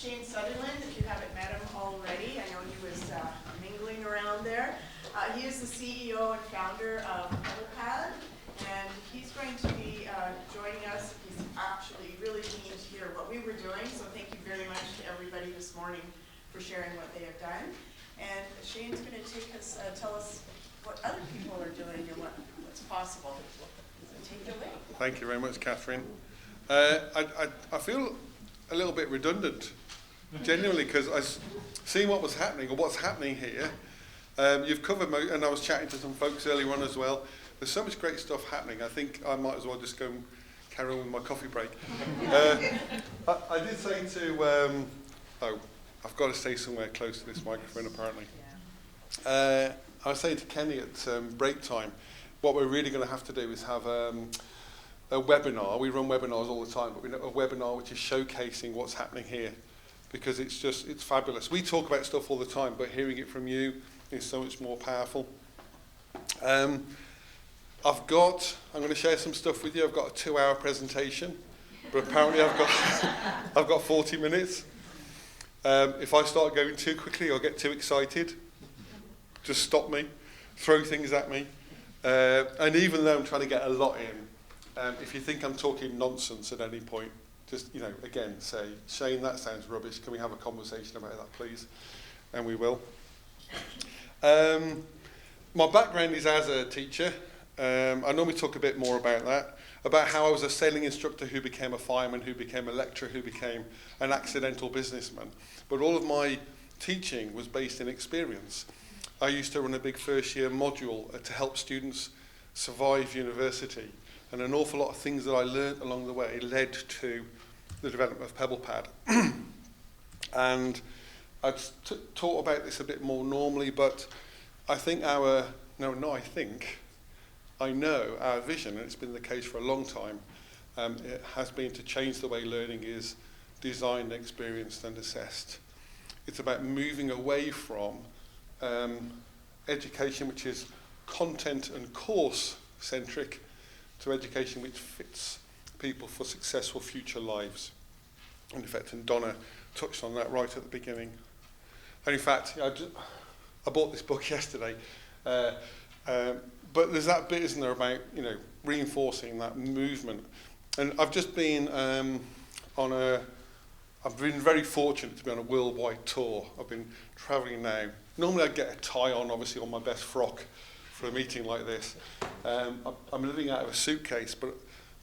Shane Sutherland, if you haven't met him already. I know he was mingling around there. He is the CEO and founder of PebblePad, and he's going to be joining us. He's actually really keen to hear what we were doing, so thank you very much to everybody this morning for sharing what they have done. And Shane's going to take us, tell us what other people are doing and what's possible. So take it away. Thank you very much, Catherine. I feel a little bit redundant, genuinely, because I seen what was happening or what's happening here. You've covered, and I was chatting to some folks earlier on as well. There's so much great stuff happening. I think I might as well just go and carry on with my coffee break. I did say to, I've got to stay somewhere close to this microphone apparently. I was saying to Kenny at break time, what we're really going to have to do is have a webinar. We run webinars all the time, but we know a webinar which is showcasing what's happening here, because it's fabulous. We talk about stuff all the time, but hearing it from you is so much more powerful. I'm going to share some stuff with you. I've got a 2-hour presentation, but apparently I've got 40 minutes. If I start going too quickly or get too excited, just stop me, throw things at me. And even though I'm trying to get a lot in, if you think I'm talking nonsense at any point, just, again, say, Shane, that sounds rubbish. Can we have a conversation about that, please? And we will. My background is as a teacher. I normally talk a bit more about that, about how I was a sailing instructor who became a fireman, who became a lecturer, who became an accidental businessman. But all of my teaching was based in experience. I used to run a big first-year module to help students survive university. And an awful lot of things that I learned along the way led to the development of PebblePad. And I've taught about this a bit more normally, but I think I know our vision, and it's been the case for a long time, it has been to change the way learning is designed, experienced and assessed. It's about moving away from education which is content and course centric to education which fits people for successful future lives. And in fact, and Donna touched on that right at the beginning. And in fact, I bought this book yesterday, but there's that bit, isn't there, about reinforcing that movement. And I've just been I've been very fortunate to be on a worldwide tour. I've been travelling now. Normally I'd get a tie on, obviously, on my best frock for a meeting like this. I'm living out of a suitcase, but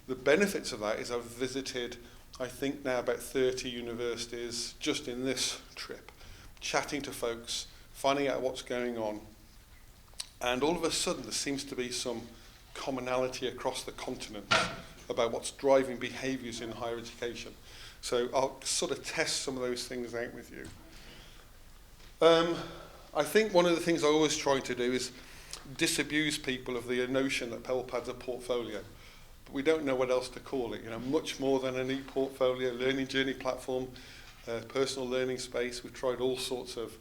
the benefits of that is I've visited, I think now, about 30 universities just in this trip, chatting to folks, finding out what's going on. And all of a sudden there seems to be some commonality across the continent about what's driving behaviours in higher education. So I'll sort of test some of those things out with you. I think one of the things I always try to do is disabuse people of the notion that PebblePad's a portfolio. But we don't know what else to call it. Much more than an e-portfolio, learning journey platform, personal learning space. We've tried all sorts of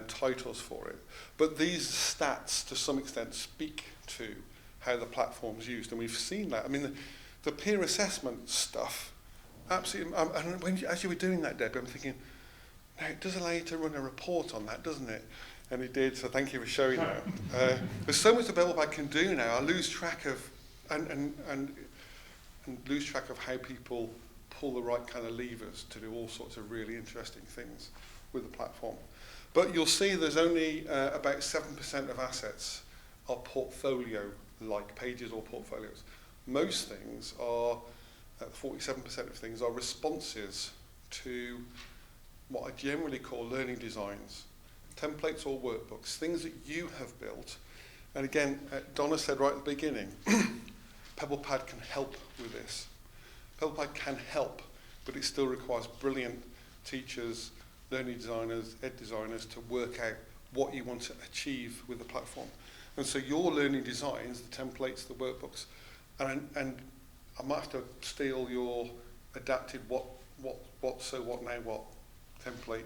titles for it. But these stats, to some extent, speak to how the platform's used. And we've seen that. I mean, the peer assessment stuff, absolutely. And as you were doing that, Debbie, I'm thinking, no, it does allow you to run a report on that, doesn't it? And it did, so thank you for showing that. There's so much the PebblePad can do now. I lose track of, and lose track of how people pull the right kind of levers to do all sorts of really interesting things with the platform. But you'll see there's only about 7% of assets are portfolio-like pages or portfolios. Most things are, 47% of things are responses to what I generally call learning designs, templates or workbooks, things that you have built. And again, Donna said right at the beginning, PebblePad can help with this. PebblePad can help, but it still requires brilliant teachers, learning designers, ed designers to work out what you want to achieve with the platform. And so your learning designs, the templates, the workbooks, and I might have to steal your adapted what now what template.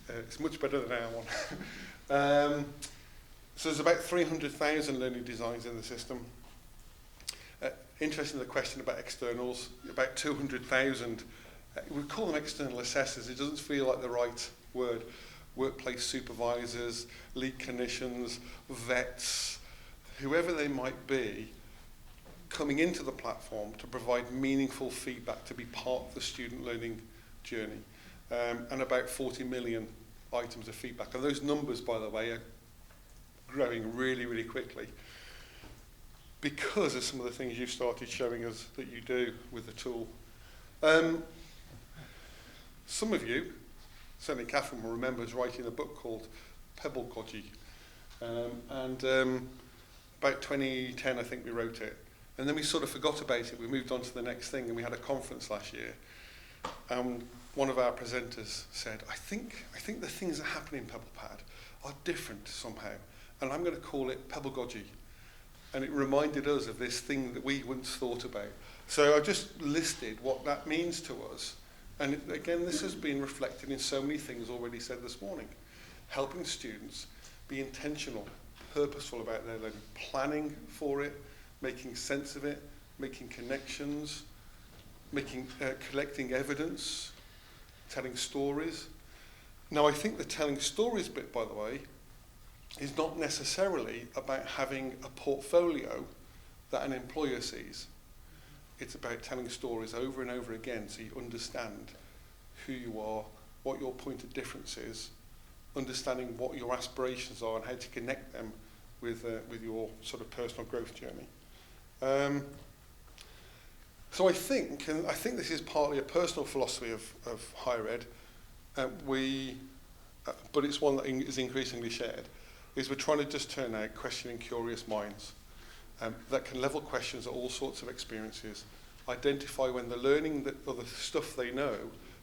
It's much better than our one. So there's about 300,000 learning designs in the system. Interesting, the question about externals, about 200,000 We call them external assessors. It doesn't feel like the right word. Workplace supervisors, lead clinicians, vets, whoever they might be, coming into the platform to provide meaningful feedback, to be part of the student learning journey. And about 40 million items of feedback. And those numbers, by the way, are growing really, really quickly because of some of the things you've started showing us that you do with the tool. Some of you, certainly Catherine will remember, is writing a book called PebblePad. About 2010, I think we wrote it. And then we sort of forgot about it. We moved on to the next thing, and we had a conference last year. One of our presenters said, I think the things that happen in PebblePad are different somehow, and I'm going to call it PebblePad. And it reminded us of this thing that we once thought about. So I just listed what that means to us. And again, this has been reflected in so many things already said this morning. Helping students be intentional, purposeful about their learning, planning for it, making sense of it, making connections, collecting evidence, telling stories. Now, I think the telling stories bit, by the way, is not necessarily about having a portfolio that an employer sees. It's about telling stories over and over again so you understand who you are, what your point of difference is, understanding what your aspirations are and how to connect them with your sort of personal growth journey. So I think this is partly a personal philosophy of higher ed, but it's one that is increasingly shared, is we're trying to just turn out questioning curious minds that can level questions at all sorts of experiences, identify when the learning or the stuff they know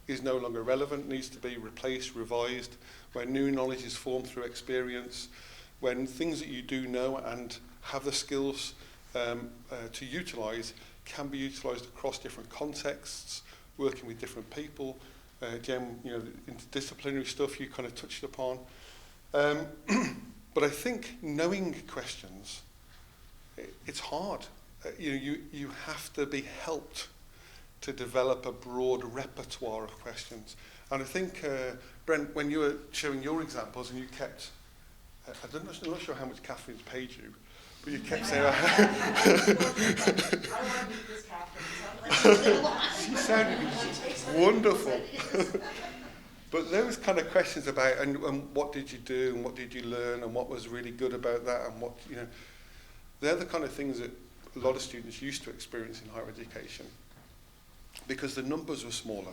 is no longer relevant, needs to be replaced, revised, when new knowledge is formed through experience, when things that you do know and have the skills to utilise can be utilised across different contexts, working with different people. Jem, interdisciplinary stuff you kind of touched upon. But I think knowing questions, it's hard. You have to be helped to develop a broad repertoire of questions. And I think, Brent, when you were showing your examples and you kept, I'm not sure how much Catherine's paid you, but you kept saying, I want to meet this Catherine. she sounded wonderful. But those kind of questions about, and what did you do, and what did you learn, and what was really good about that, and what, they're the kind of things that a lot of students used to experience in higher education. Because the numbers were smaller.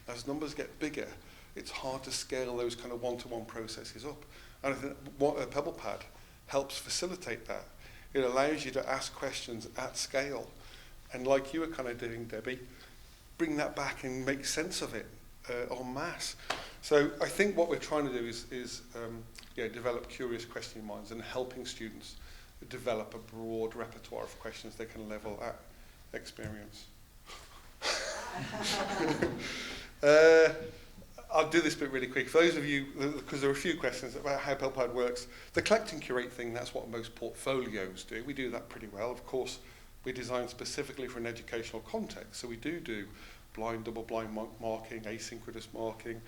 As numbers get bigger, it's hard to scale those kind of one-to-one processes up. And I think what PebblePad helps facilitate that. It allows you to ask questions at scale. And like you were kind of doing, Debbie, bring that back and make sense of it en masse. So I think what we're trying to do is develop curious questioning minds and helping students develop a broad repertoire of questions they can level at experience. I'll do this bit really quick. For those of you, because there are a few questions about how PebblePad works, the collect and curate thing, that's what most portfolios do. We do that pretty well. Of course, we designed specifically for an educational context, so we do blind, double-blind marking, asynchronous marking,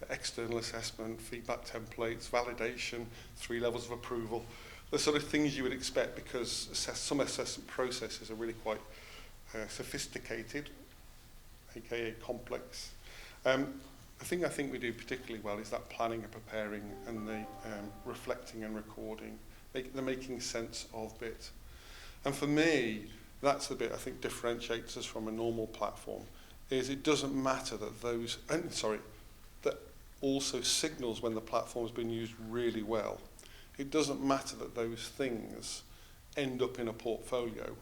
external assessment, feedback templates, validation, 3 levels of approval, the sort of things you would expect because some assessment processes are really quite sophisticated, aka complex. The thing I think we do particularly well is that planning and preparing and the reflecting and recording, the making sense of bit. And for me, that's the bit I think differentiates us from a normal platform, is it doesn't matter that that also signals when the platform has been used really well. It doesn't matter that those things end up in a portfolio.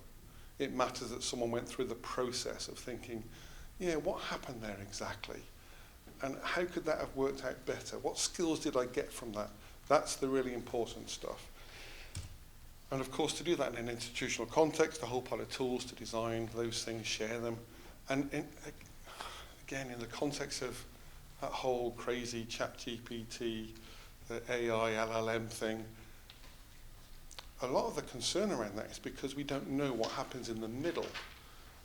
It matters that someone went through the process of thinking, what happened there exactly? And how could that have worked out better? What skills did I get from that? That's the really important stuff. And of course, to do that in an institutional context, a whole pile of tools to design those things, share them. And again, in the context of that whole crazy ChatGPT, the AI, LLM thing, a lot of the concern around that is because we don't know what happens in the middle.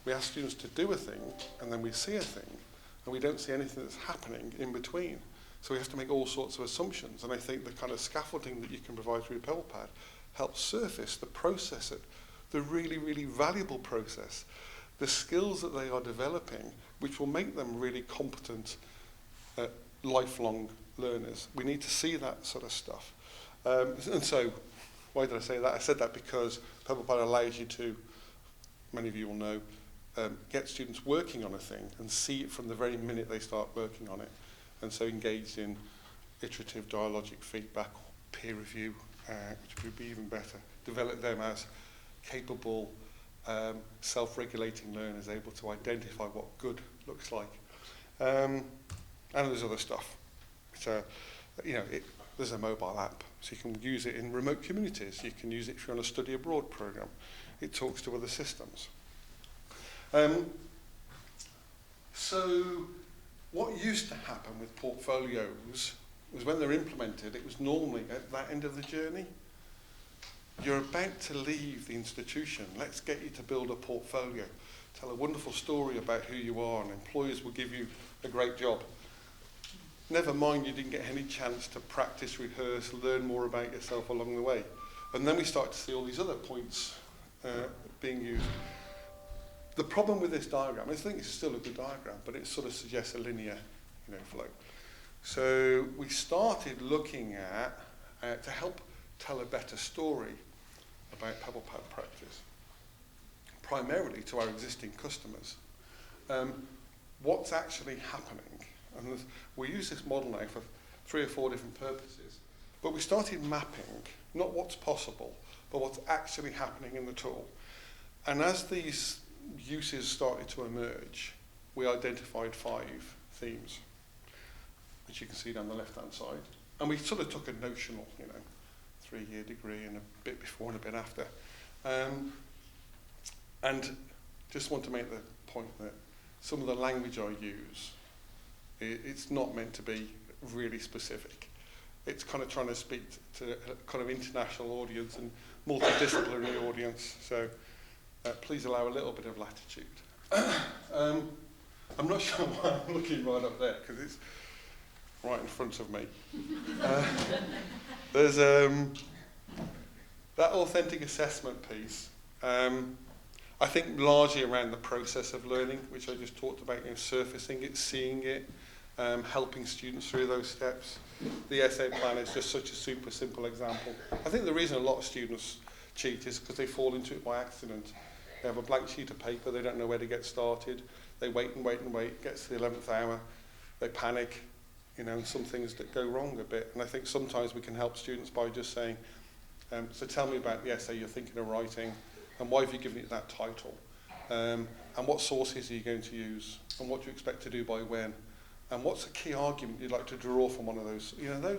We ask students to do a thing, and then we see a thing. and we don't see anything that's happening in between. So we have to make all sorts of assumptions, and I think the kind of scaffolding that you can provide through PebblePad helps surface the process, the really, really valuable process, the skills that they are developing, which will make them really competent, lifelong learners. We need to see that sort of stuff. And so, why did I say that? I said that because PebblePad allows you to, many of you will know, get students working on a thing and see it from the very minute they start working on it. And so engaged in iterative dialogic feedback, peer review, which would be even better. Develop them as capable, self-regulating learners, able to identify what good looks like. And there's other stuff. So, there's a mobile app, so you can use it in remote communities. You can use it if you're on a study abroad program. It talks to other systems. So what used to happen with portfolios was when they're implemented, it was normally at that end of the journey. You're about to leave the institution. Let's get you to build a portfolio. Tell a wonderful story about who you are, and employers will give you a great job. Never mind you didn't get any chance to practice, rehearse, learn more about yourself along the way. And then we start to see all these other points being used. The problem with this diagram, I think it's still a good diagram, but it sort of suggests a linear flow. So we started looking at, to help tell a better story about PebblePad practice, primarily to our existing customers. What's actually happening? And we use this model now for 3 or 4 different purposes, but we started mapping, not what's possible, but what's actually happening in the tool. And as these uses started to emerge, we identified 5 themes, which you can see down the left-hand side. And we sort of took a notional, 3-year degree and a bit before and a bit after. And just want to make the point that some of the language I use, it's not meant to be really specific. It's kind of trying to speak to a kind of international audience and multidisciplinary audience. So please allow a little bit of latitude. I'm not sure why I'm looking right up there, because it's right in front of me. There's that authentic assessment piece. I think largely around the process of learning, which I just talked about, surfacing it, seeing it, helping students through those steps. The essay plan is just such a super simple example. I think the reason a lot of students cheat is because they fall into it by accident. They have a blank sheet of paper, they don't know where to get started, they wait and wait and wait, gets to the 11th hour, they panic, and some things that go wrong a bit. And I think sometimes we can help students by just saying, so tell me about the essay you're thinking of writing, and why have you given it that title? And what sources are you going to use? And what do you expect to do by when? And what's a key argument you'd like to draw from one of those?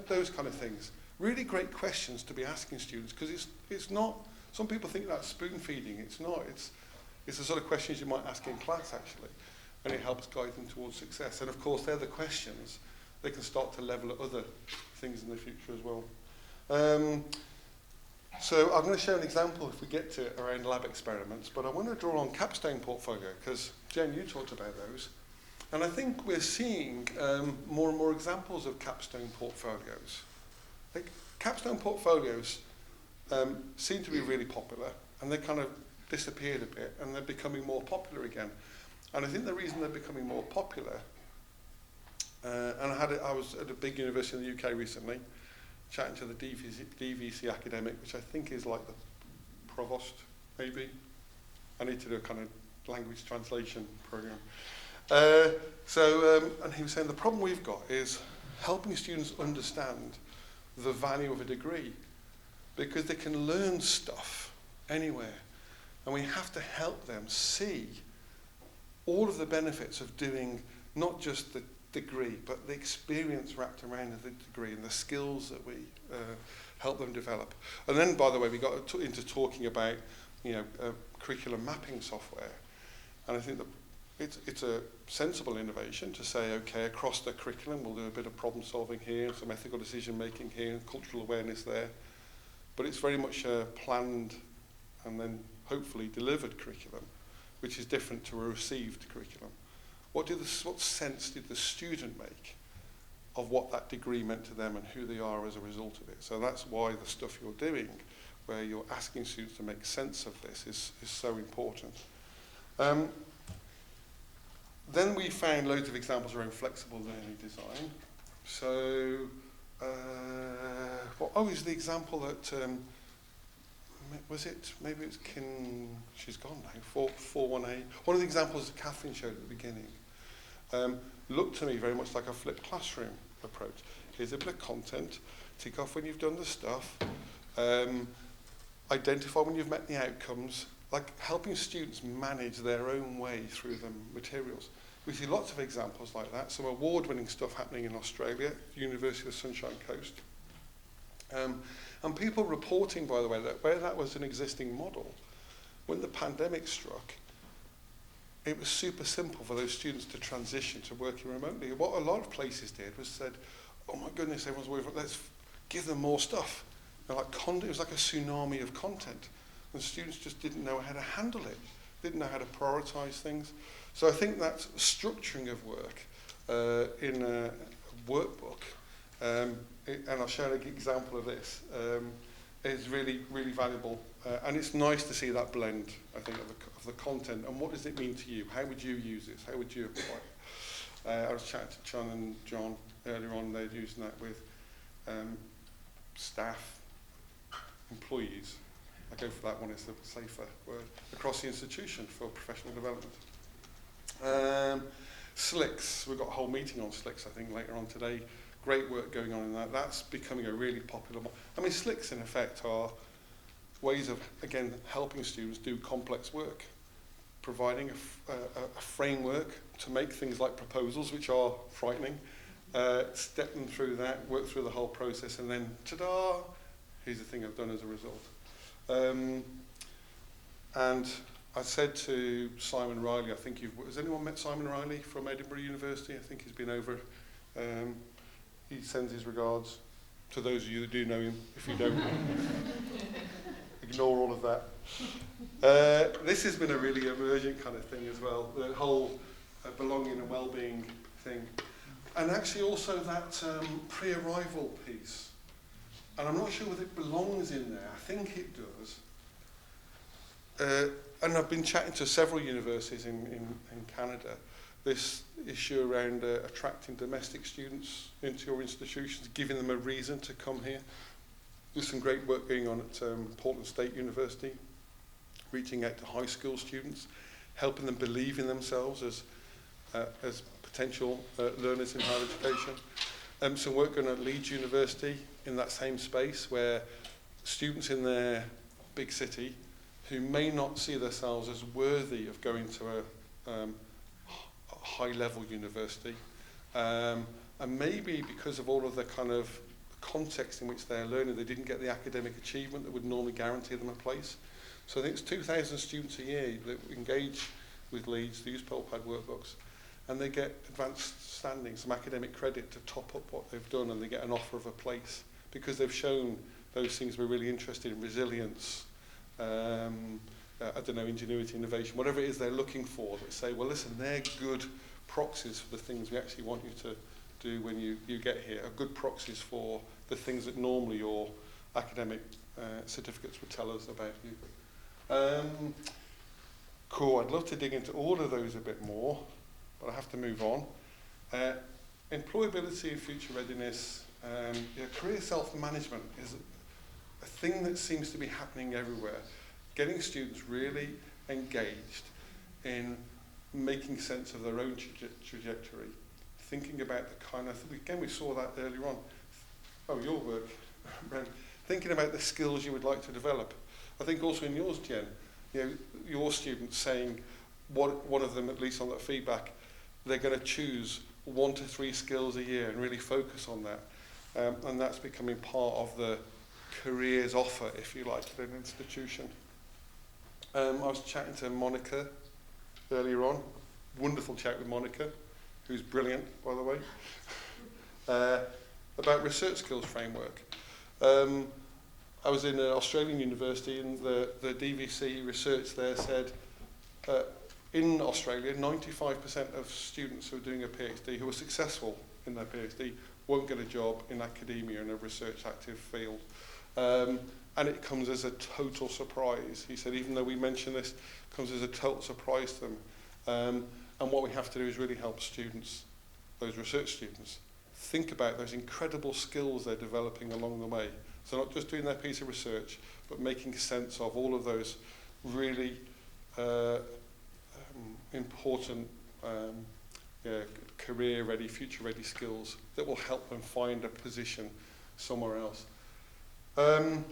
Those kind of things. Really great questions to be asking students, because it's not, some people think that's spoon feeding. It's not. It's the sort of questions you might ask in class, actually. And it helps guide them towards success. And of course, they're the questions they can start to level at other things in the future as well. So I'm going to show an example if we get to it around lab experiments, but I want to draw on capstone portfolio, because Jen, you talked about those. And I think we're seeing more and more examples of capstone portfolios. Capstone portfolios seem to be really popular, and they kind of disappeared a bit, and they're becoming more popular again. And I think the reason they're becoming more popular, and I was at a big university in the UK recently, chatting to the DVC academic, which I think is like the provost, maybe. I need to do a kind of language translation program. And he was saying the problem we've got is helping students understand the value of a degree, because they can learn stuff anywhere, and we have to help them see all of the benefits of doing not just the degree, but the experience wrapped around the degree and the skills that we help them develop. And then, by the way, we got into talking about curriculum mapping software, and I think that it's a sensible innovation to say, okay, across the curriculum we'll do a bit of problem solving here, some ethical decision making here, and cultural awareness there, but it's very much a planned and then hopefully delivered curriculum, which is different to a received curriculum. what sense did the student make of what that degree meant to them and who they are as a result of it. So that's why the stuff you're doing, where you're asking students to make sense of this, is so important. Then we found loads of examples around flexible learning design. So, what was the example that, maybe it was she's gone now, 418. One of the examples that Catherine showed at the beginning looked to me very much like a flipped classroom approach. Here's a bit of content, tick off when you've done the stuff, identify when you've met the outcomes, like helping students manage their own way through the materials. We see lots of examples like that, some award-winning stuff happening in Australia, University of the Sunshine Coast. And people reporting, by the way, that where that was an existing model, when the pandemic struck, it was super simple for those students to transition to working remotely. What a lot of places did was said, oh my goodness, everyone's working, let's give them more stuff. And it was like a tsunami of content. And students just didn't know how to handle it, didn't know how to prioritize things. So I think that structuring of work in a workbook, and I'll share an example of this, is really, really valuable. And it's nice to see that blend, I think, of the content. And what does it mean to you? How would you use this? How would you apply it? I was chatting to John and John earlier on. They're using that with staff, employees. I go for that one, it's a safer word, across the institution for professional development. Slicks, we've got a whole meeting on Slicks, I think, later on today. Great work going on in that. That's becoming a really popular one. I mean, Slicks, in effect, are ways of, again, helping students do complex work, providing a framework to make things like proposals, which are frightening, step them through that, work through the whole process, and then, ta-da, here's the thing I've done as a result. And I said to Simon Riley, I think has anyone met Simon Riley from Edinburgh University? I think he's been over. He sends his regards to those of you that do know him. If you don't, ignore all of that. This has been a really emergent kind of thing as well, the whole belonging and well-being thing. And actually also that pre-arrival piece. And I'm not sure whether it belongs in there. I think it does. And I've been chatting to several universities in Canada. This issue around attracting domestic students into your institutions, giving them a reason to come here. There's some great work going on at Portland State University, reaching out to high school students, helping them believe in themselves as potential learners in higher education. Some work going on at Leeds University in that same space, where students in their big city who may not see themselves as worthy of going to a high-level university, and maybe because of all of the kind of context in which they're learning, they didn't get the academic achievement that would normally guarantee them a place. So I think it's 2,000 students a year that engage with Leeds, they use PebblePad workbooks, and they get advanced standing, some academic credit to top up what they've done, and they get an offer of a place because they've shown those things we're really interested in, resilience, I don't know, ingenuity, innovation, whatever it is they're looking for, that say, well, listen, they're good proxies for the things we actually want you to do when you get here, are good proxies for the things that normally your academic certificates would tell us about you. Cool, I'd love to dig into all of those a bit more, but I have to move on. Employability and future readiness, career self-management is a thing that seems to be happening everywhere. Getting students really engaged in making sense of their own trajectory, thinking about the kind of, again, we saw that earlier on. Oh, your work, Brent. Thinking about the skills you would like to develop. I think also in yours, Jen, your students saying, one of them, at least on that feedback, they're going to choose 1 to 3 skills a year and really focus on that. And that's becoming part of the careers offer, if you like, at an institution. I was chatting to Monica earlier on. Wonderful chat with Monica, who's brilliant, by the way, about research skills framework. I was in an Australian university, and the DVC research there said in Australia, 95% of students who are doing a PhD who are successful in their PhD won't get a job in academia in a research active field. And it comes as a total surprise. He said, even though we mention this, it comes as a total surprise to them. And what we have to do is really help students, those research students, think about those incredible skills they're developing along the way. So not just doing their piece of research, but making sense of all of those really important career-ready, future-ready skills that will help them find a position somewhere else. The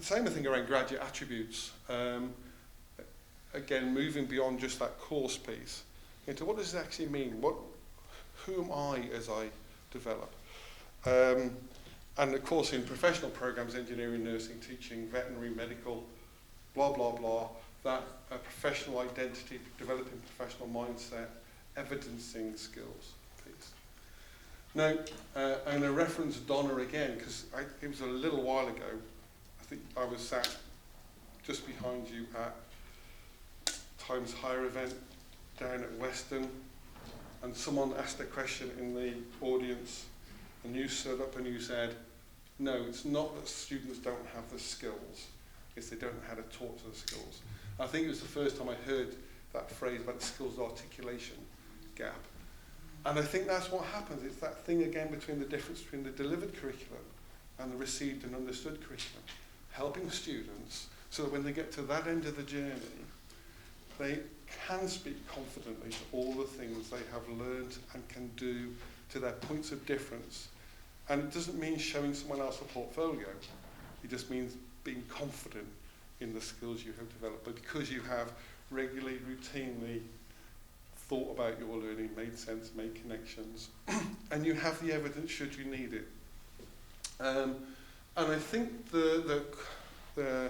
same thing around graduate attributes. Again, moving beyond just that course piece into what does it actually mean? Who am I as I develop? And of course, in professional programs, engineering, nursing, teaching, veterinary, medical, blah, blah, blah, that professional identity, developing professional mindset, evidencing skills piece. Now, I'm going to reference Donna again, because it was a little while ago. I think I was sat just behind you at Times Higher event down at Western, and someone asked a question in the audience, and you stood up and you said, no, it's not that students don't have the skills, it's they don't know how to talk to the skills. I think it was the first time I heard that phrase about the skills articulation gap. And I think that's what happens. It's that thing again between the difference between the delivered curriculum and the received and understood curriculum. Helping students so that when they get to that end of the journey, they can speak confidently to all the things they have learned and can do to their points of difference. And it doesn't mean showing someone else a portfolio. It just means being confident in the skills you have developed. But because you have regularly, routinely thought about your learning, made sense, made connections, and you have the evidence should you need it. And I think our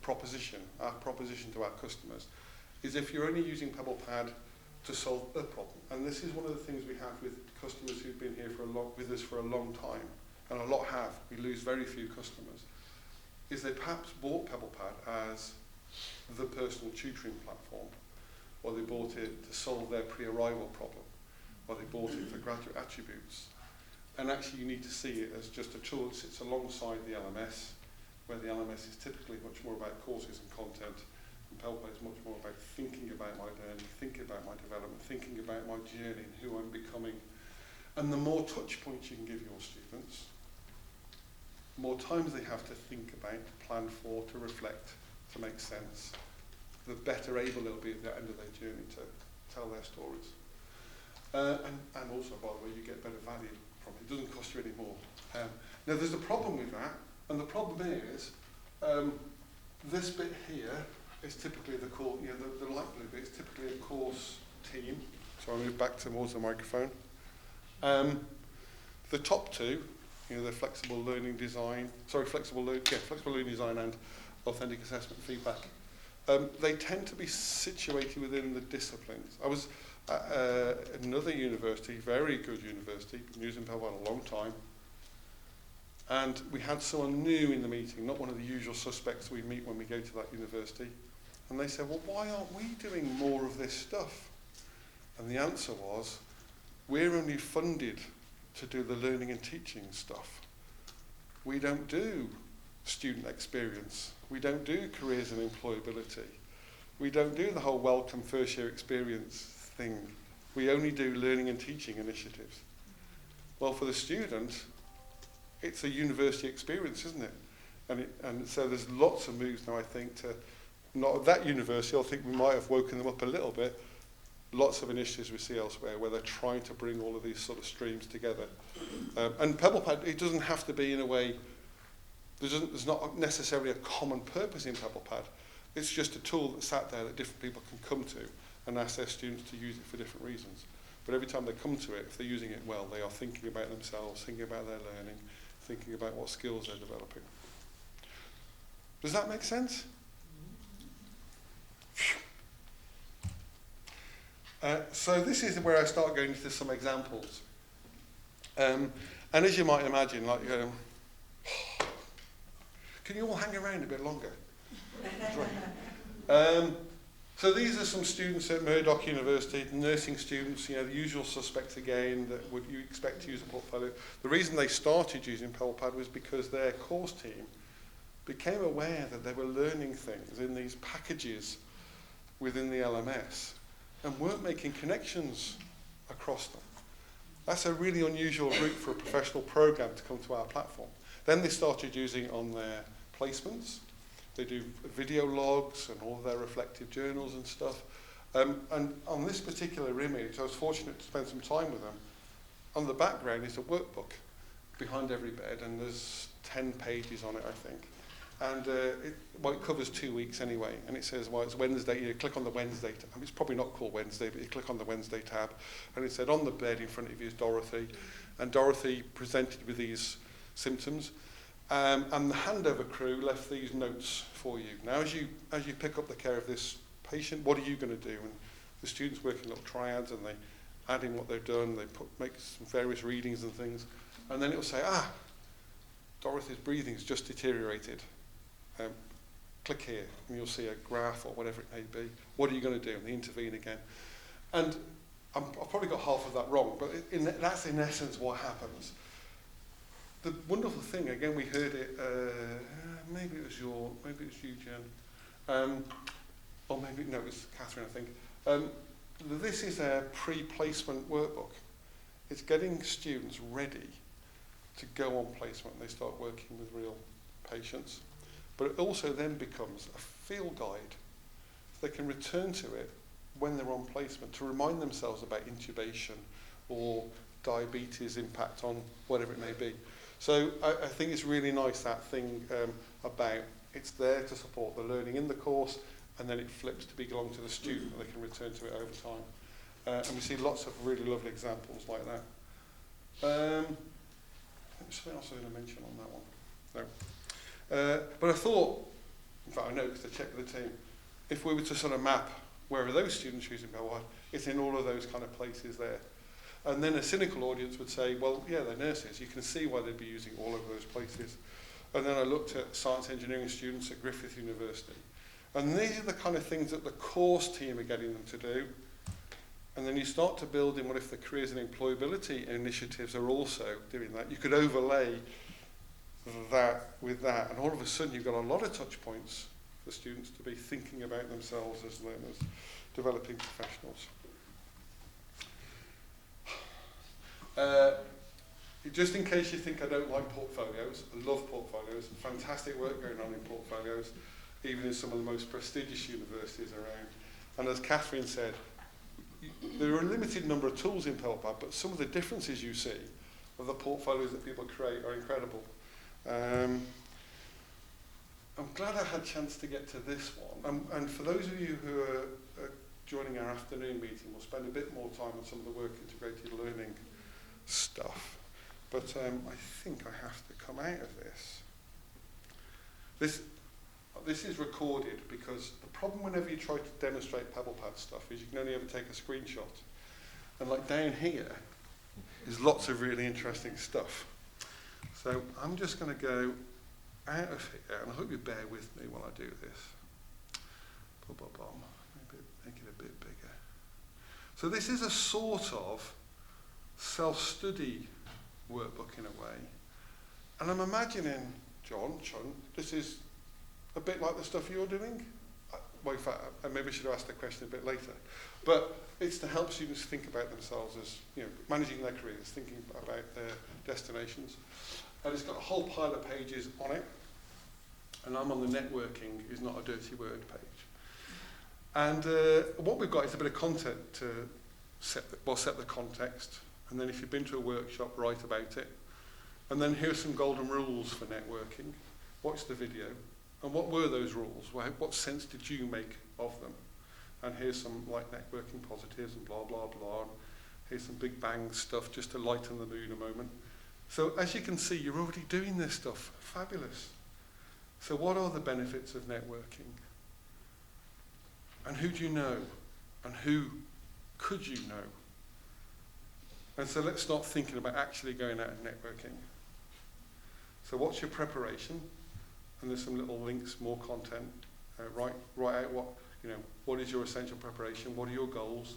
proposition to our customers is if you're only using PebblePad to solve a problem, and this is one of the things we have with customers who've been here with us for a long time, and a lot have, we lose very few customers, is they perhaps bought PebblePad as the personal tutoring platform, or they bought it to solve their pre-arrival problem, or they bought it for graduate attributes. And actually you need to see it as just a tool that sits alongside the LMS, where the LMS is typically much more about courses and content, and PebblePad is much more about thinking about my learning, thinking about my development, thinking about my journey and who I'm becoming. And the more touch points you can give your students, the more times they have to think about, to plan for, to reflect, to make sense, the better able they'll be at the end of their journey to tell their stories. And also, by the way, you get better value from it. It doesn't cost you any more. Now, there's a problem with that, and the problem is this bit here is typically the course, the light blue bit is typically a course team. So I'll move back towards the microphone. The top two, the flexible learning design and authentic assessment feedback. They tend to be situated within the disciplines. I was at another university, very good university, been using PebblePad a long time, and we had someone new in the meeting, not one of the usual suspects we meet when we go to that university, and they said, well, why aren't we doing more of this stuff? And the answer was, we're only funded to do the learning and teaching stuff. We don't do student experience. We don't do careers and employability. We don't do the whole welcome first year experience thing. We only do learning and teaching initiatives. Well, for the student, it's a university experience, isn't it? And so there's lots of moves now, I think, to, not at that university, I think we might have woken them up a little bit. Lots of initiatives we see elsewhere where they're trying to bring all of these sort of streams together. And PebblePad, it doesn't have to be in a way, there's not necessarily a common purpose in PebblePad. It's just a tool that's sat there that different people can come to and ask their students to use it for different reasons. But every time they come to it, if they're using it well, they are thinking about themselves, thinking about their learning, thinking about what skills they're developing. Does that make sense? So this is where I start going into some examples. And as you might imagine, like, can you all hang around a bit longer? So these are some students at Murdoch University, nursing students, the usual suspects again that would you expect to use a portfolio. The reason they started using PebblePad was because their course team became aware that they were learning things in these packages within the LMS and weren't making connections across them. That's a really unusual route for a professional program to come to our platform. Then they started using it on their placements. They do video logs and all of their reflective journals and stuff. And on this particular image, I was fortunate to spend some time with them. On the background is a workbook behind every bed, and there's 10 pages on it, I think. And it covers 2 weeks anyway, and it says, well, it's Wednesday. You click on the Wednesday tab. I mean, it's probably not called Wednesday, but you click on the Wednesday tab, and it said on the bed in front of you is Dorothy, and Dorothy presented with these symptoms. And the handover crew left these notes for you. Now, as you pick up the care of this patient, what are you going to do? And the students work in little triads, and they add in what they've done. They make some various readings and things, and then it'll say, Dorothy's breathing's just deteriorated. Click here, and you'll see a graph or whatever it may be. What are you going to do? And they intervene again. And I've probably got half of that wrong, but that's in essence what happens. The wonderful thing, again, we heard it, maybe it was you, Jen, or maybe, no, it was Catherine, I think. This is a pre-placement workbook. It's getting students ready to go on placement and they start working with real patients. But it also then becomes a field guide. They can return to it when they're on placement to remind themselves about intubation or diabetes impact on whatever it may be. So I think it's really nice, that thing about it's there to support the learning in the course, and then it flips to belong to the student, and they can return to it over time. And we see lots of really lovely examples like that. There's something else I was going to mention on that one. No. But I thought, in fact I know because I checked with the team, if we were to sort of map where are those students using PebblePad, it's in all of those kind of places there. And then a cynical audience would say, well, yeah, they're nurses. You can see why they'd be using all of those places. And then I looked at science engineering students at Griffith University. And these are the kind of things that the course team are getting them to do. And then you start to build in what if the careers and employability initiatives are also doing that. You could overlay that with that. And all of a sudden you've got a lot of touch points for students to be thinking about themselves as learners, developing professionals. Just in case you think I don't like portfolios, I love portfolios, fantastic work going on in portfolios, even in some of the most prestigious universities around. And as Catherine said, there are a limited number of tools in PebblePad, but some of the differences you see of the portfolios that people create are incredible. I'm glad I had a chance to get to this one. And for those of you who are joining our afternoon meeting, we'll spend a bit more time on some of the work integrated learning stuff. But I think I have to come out of this. This is recorded because the problem whenever you try to demonstrate PebblePad stuff is you can only ever take a screenshot. And like down here is lots of really interesting stuff. So I'm just going to go out of here, and I hope you bear with me while I do this. Make it a bit bigger. So this is a sort of self-study workbook in a way. And I'm imagining, Chun, this is a bit like the stuff you're doing. Well, in fact, I maybe should have asked the question a bit later. But it's to help students think about themselves as, managing their careers, thinking about their destinations. And it's got a whole pile of pages on it. And I'm on the networking is not a dirty word page. And what we've got is a bit of content to set the context. And then if you've been to a workshop, write about it. And then here's some golden rules for networking. Watch the video. And what were those rules? What sense did you make of them? And here's some like networking positives and blah, blah, blah. And here's some big bang stuff just to lighten the mood a moment. So as you can see, you're already doing this stuff. Fabulous. So what are the benefits of networking? And who do you know? And who could you know? And so let's start thinking about actually going out and networking. So what's your preparation? And there's some little links, more content. Write out what is your essential preparation, what are your goals.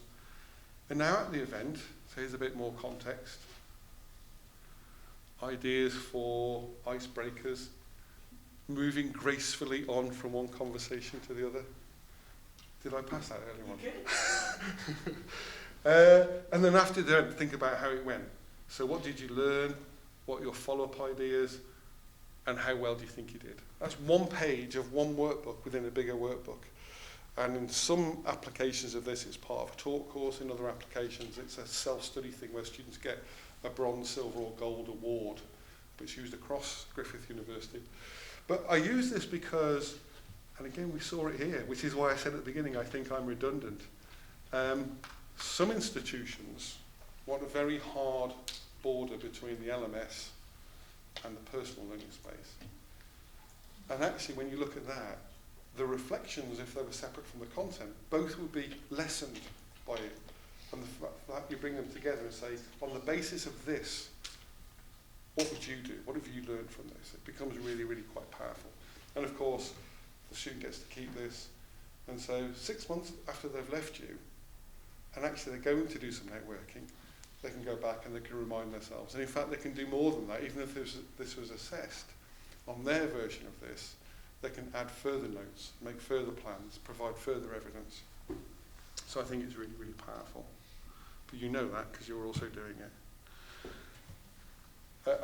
And now at the event, so here's a bit more context. Ideas for icebreakers, moving gracefully on from one conversation to the other. Did I pass that earlier on? And then after that, think about how it went. So what did you learn? What are your follow-up ideas? And how well do you think you did? That's one page of one workbook within a bigger workbook. And in some applications of this, it's part of a talk course. In other applications, it's a self-study thing where students get a bronze, silver or gold award. But it's used across Griffith University. But I use this because, and again, we saw it here, which is why I said at the beginning, I think I'm redundant. Some institutions want a very hard border between the LMS and the personal learning space. And actually, when you look at that, the reflections, if they were separate from the content, both would be lessened by it. And the fact you bring them together and say, on the basis of this, what would you do? What have you learned from this? It becomes really, really quite powerful. And of course, the student gets to keep this. And so 6 months after they've left you, and actually they're going to do some networking, they can go back and they can remind themselves. And in fact, they can do more than that. Even if this was assessed on their version of this, they can add further notes, make further plans, provide further evidence. So I think it's really, really powerful. But you know that because you're also doing it.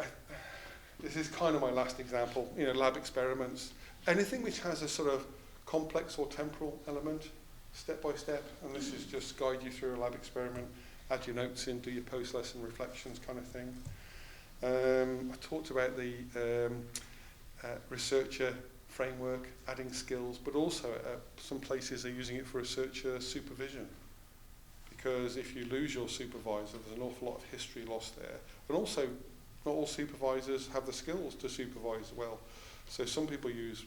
This is kind of my last example, lab experiments. Anything which has a sort of complex or temporal element, step by step, and this is just guide you through a lab experiment, add your notes in, do your post-lesson reflections kind of thing. I talked about the researcher framework, adding skills, but also some places are using it for researcher supervision. Because if you lose your supervisor, there's an awful lot of history lost there. And also, not all supervisors have the skills to supervise well. So some people use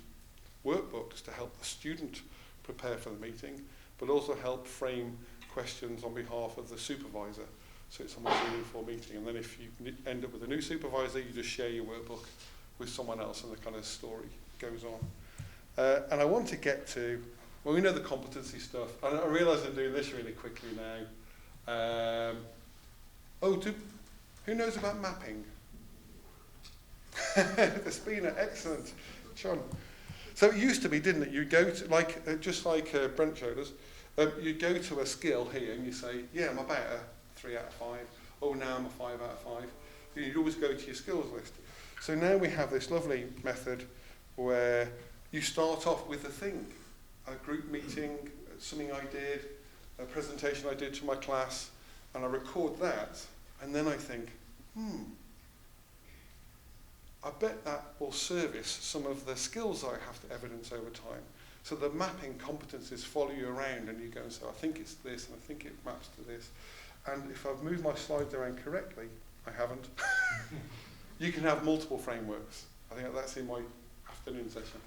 workbooks to help the student prepare for the meeting, but also help frame questions on behalf of the supervisor. So it's a more meaningful meeting. And then if you end up with a new supervisor, you just share your workbook with someone else and the kind of story goes on. And I want to get to, well, we know the competency stuff. And I realise I'm doing this really quickly now. Who knows about mapping? The Spina, excellent. John. So it used to be, didn't it? You go to, just like Brent showed us, you go to a skill here and you say, yeah, I'm about a 3 out of 5. Oh, now I'm a 5 out of 5. You'd always go to your skills list. So now we have this lovely method where you start off with a thing, a group meeting, something I did, a presentation I did to my class, and I record that, and then I think, I bet that will service some of the skills I have to evidence over time. So the mapping competencies follow you around and you go and say, I think it's this and I think it maps to this. And if I've moved my slides around correctly, I haven't, you can have multiple frameworks. I think that's in my afternoon session.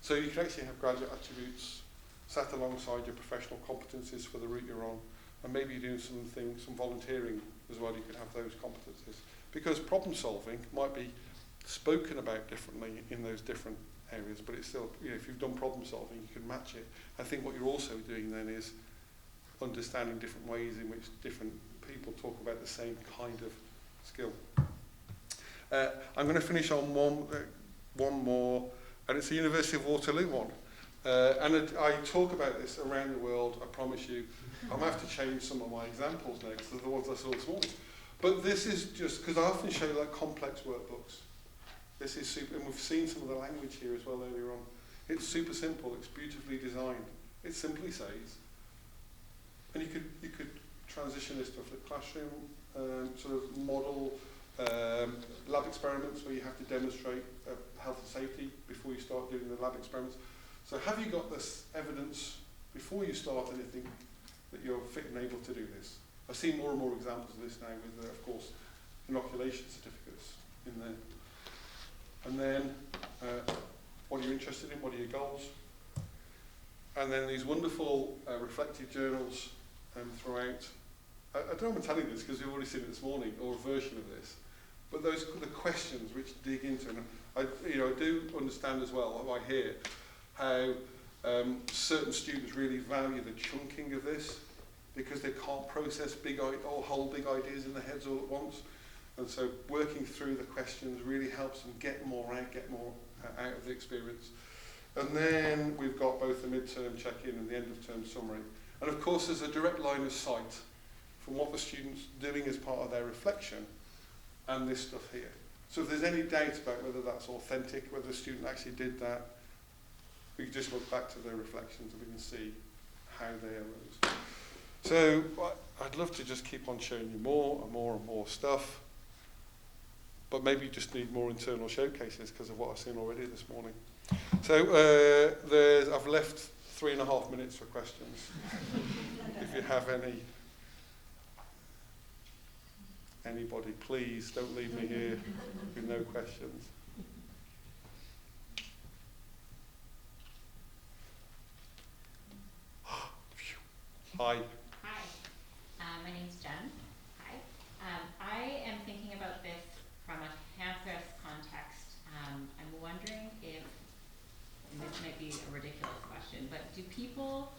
So you can actually have graduate attributes sat alongside your professional competencies for the route you're on. And maybe you're doing some volunteering as well, you can have those competencies. Because problem solving might be spoken about differently in those different areas, but it's still, if you've done problem solving, you can match it. I think what you're also doing then is understanding different ways in which different people talk about the same kind of skill. I'm going to finish on one more, and it's the University of Waterloo one. And I talk about this around the world, I promise you. I'm going to have to change some of my examples now, because they're the ones I saw this morning. But this is just, because I often show complex workbooks. This is super, and we've seen some of the language here as well earlier on. It's super simple, it's beautifully designed. It simply says, and you could transition this to a flipped classroom, sort of model, lab experiments where you have to demonstrate health and safety before you start doing the lab experiments. So have you got this evidence before you start anything that you're fit and able to do this? I've seen more and more examples of this now with, of course, inoculation certificates in there. And then, what are you interested in? What are your goals? And then these wonderful reflective journals throughout. I don't know if I'm telling this because you've already seen it this morning, or a version of this. But those are the questions which dig into. And I do understand as well, I hear, how Certain students really value the chunking of this because they can't process or hold big ideas in their heads all at once. And so working through the questions really helps them get more out of the experience. And then we've got both the midterm check-in and the end of term summary. And of course there's a direct line of sight from what the student's doing as part of their reflection and this stuff here. So if there's any doubt about whether that's authentic, whether the student actually did that, we can just look back to their reflections and we can see how they arose. So I'd love to just keep on showing you more and more and more stuff, but maybe you just need more internal showcases because of what I've seen already this morning. So I've left 3.5 minutes for questions. If you have anybody, please don't leave me here with no questions. Hi. Hi, my name's Jen. Hi. I am thinking about this from a campus context. I'm wondering if, and this might be a ridiculous question, but do people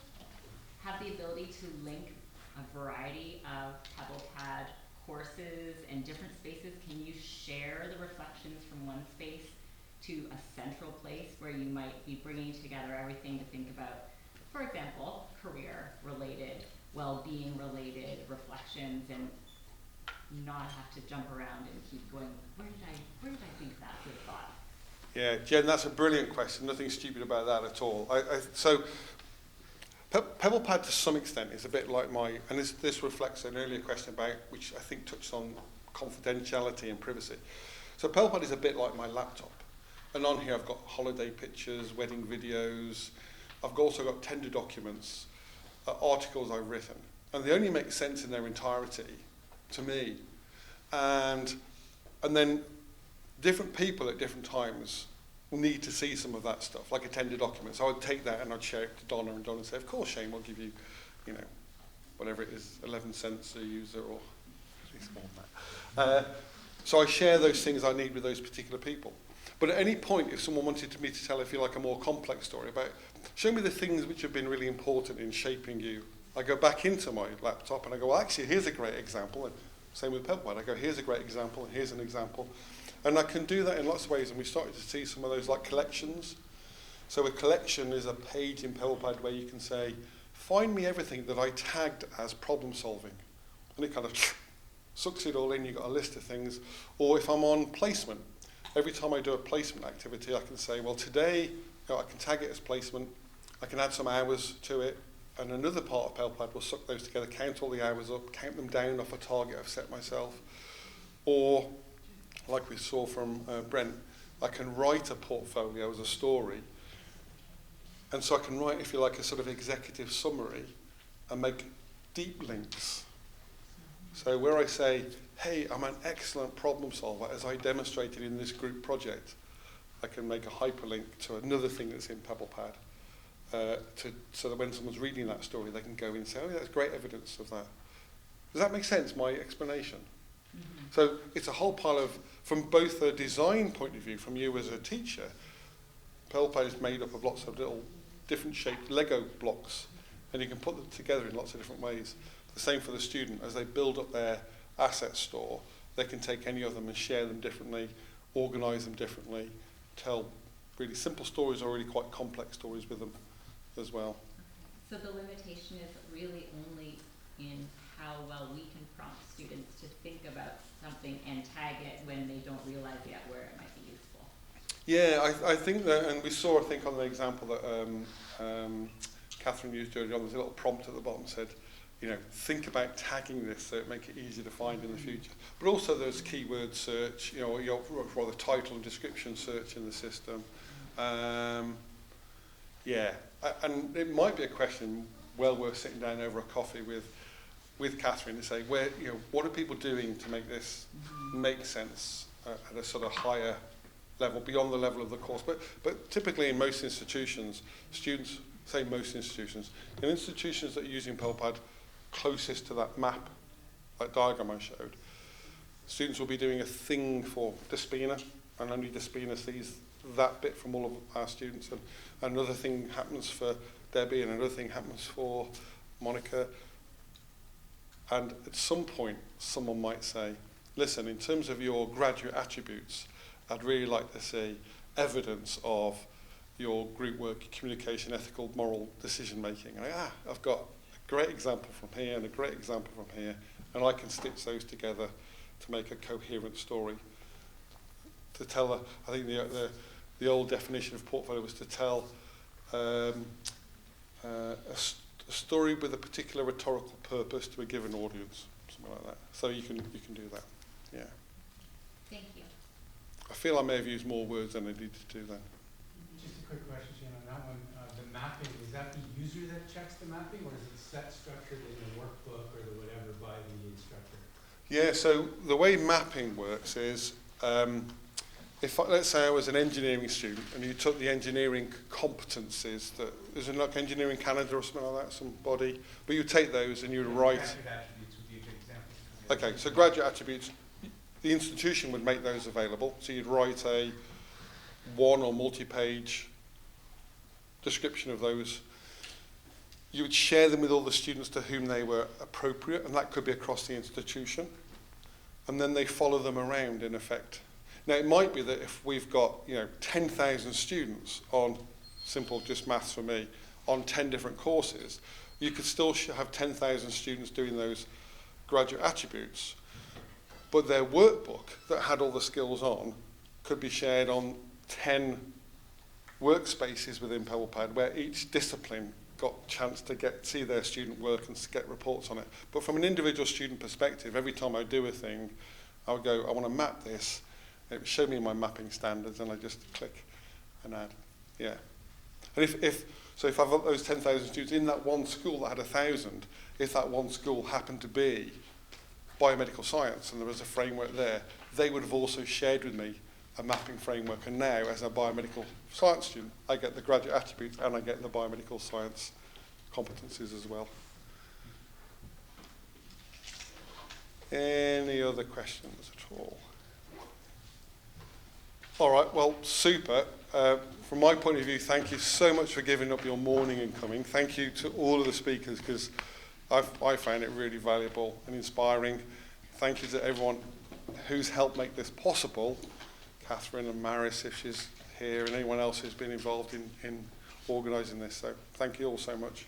have the ability to link a variety of PebblePad courses and different spaces? Can you share the reflections from one space to a central place where you might be bringing together everything to think about, for example, career-related, well-being related reflections, and not have to jump around and keep going, where did I think that good thought? Yeah, Jen, that's a brilliant question. Nothing stupid about that at all. So PebblePad to some extent is a bit like and this reflects an earlier question about, which I think touched on confidentiality and privacy. So PebblePad is a bit like my laptop. And on here I've got holiday pictures, wedding videos. I've also got tender documents, articles I've written. And they only make sense in their entirety to me. And then different people at different times need to see some of that stuff, like a tender document. So I'd take that and I'd share it to Donna, and Donna would say, of course, Shane, we'll give you, whatever it is, 11 cents a user or at least more than that. So I share those things I need with those particular people. But at any point, if someone wanted me to tell, if you like, a more complex story about, show me the things which have been really important in shaping you, I go back into my laptop and I go, well, actually, here's a great example. And same with PebblePad. I go, here's a great example, and here's an example. And I can do that in lots of ways, and we started to see some of those like collections. So a collection is a page in PebblePad where you can say, find me everything that I tagged as problem solving. And it kind of sucks it all in, you've got a list of things. Or if I'm on placement, every time I do a placement activity, I can say, well, today, I can tag it as placement, I can add some hours to it, and another part of PebblePad will suck those together, count all the hours up, count them down off a target I've set myself. Or, like we saw from Brent, I can write a portfolio as a story. And so I can write, if you like, a sort of executive summary and make deep links. So where I say, hey, I'm an excellent problem solver, as I demonstrated in this group project, I can make a hyperlink to another thing that's in PebblePad, so that when someone's reading that story, they can go in and say, oh, yeah, that's great evidence of that. Does that make sense, my explanation? Mm-hmm. So it's a whole pile of, from both a design point of view, from you as a teacher, PebblePad is made up of lots of little different shaped Lego blocks, and you can put them together in lots of different ways. The same for the student. As they build up their asset store, they can take any of them and share them differently, organize them differently, tell really simple stories or really quite complex stories with them as well. So the limitation is really only in how well we can prompt students to think about something and tag it when they don't realize yet where it might be useful. Yeah, I think that, and we saw, I think, on the example that Catherine used earlier on, there's a little prompt at the bottom that said, think about tagging this so it make it easier to find in the future. But also there's keyword search, for the title and description search in the system. And it might be a question well worth sitting down over a coffee with Catherine to say, what are people doing to make this make sense at a sort of higher level, beyond the level of the course. But typically in most institutions, students, say most institutions, in institutions that are using PebblePad closest to that map, that diagram I showed, students will be doing a thing for Despina, and only Despina sees that bit from all of our students. And another thing happens for Debbie, and another thing happens for Monica. And at some point, someone might say, listen, in terms of your graduate attributes, I'd really like to see evidence of your group work, communication, ethical, moral decision making. And I've got a great example from here and a great example from here, and I can stitch those together to make a coherent story. To tell, I think the old definition of portfolio was to tell a story with a particular rhetorical purpose to a given audience, something like that. So you can do that, yeah. Thank you. I feel I may have used more words than I needed to then. Just a quick question, Shane, on that one. The mapping, is that the user that checks the mapping, or is it set structured in the workbook or the whatever by the instructor? Yeah, so the way mapping works is, let's say I was an engineering student and you took the engineering competencies, there's like engineering Canada or something like that, some body, but you take those and you write. Graduate attributes would be a good example. Okay, so graduate attributes, the institution would make those available. So you'd write a one or multi-page description of those. You would share them with all the students to whom they were appropriate, and that could be across the institution. And then they follow them around, in effect. Now, it might be that if we've got 10,000 students on, simple just maths for me, on 10 different courses, you could still have 10,000 students doing those graduate attributes, but their workbook that had all the skills on could be shared on 10 workspaces within PebblePad, where each discipline got a chance to see their student work and get reports on it. But from an individual student perspective, every time I do a thing, I would go, I want to map this. It would show me my mapping standards, and I just click and add. Yeah. And if I've got those 10,000 students in that one school that had 1,000, if that one school happened to be biomedical science and there was a framework there, they would have also shared with me a mapping framework. And now, as a biomedical science student, I get the graduate attributes and I get the biomedical science competencies as well. Any other questions at all? All right, well, super. From my point of view, thank you so much for giving up your morning and coming. Thank you to all of the speakers, because I found it really valuable and inspiring. Thank you to everyone who's helped make this possible. Catherine and Maris, if she's here, and anyone else who's been involved in organising this. So thank you all so much.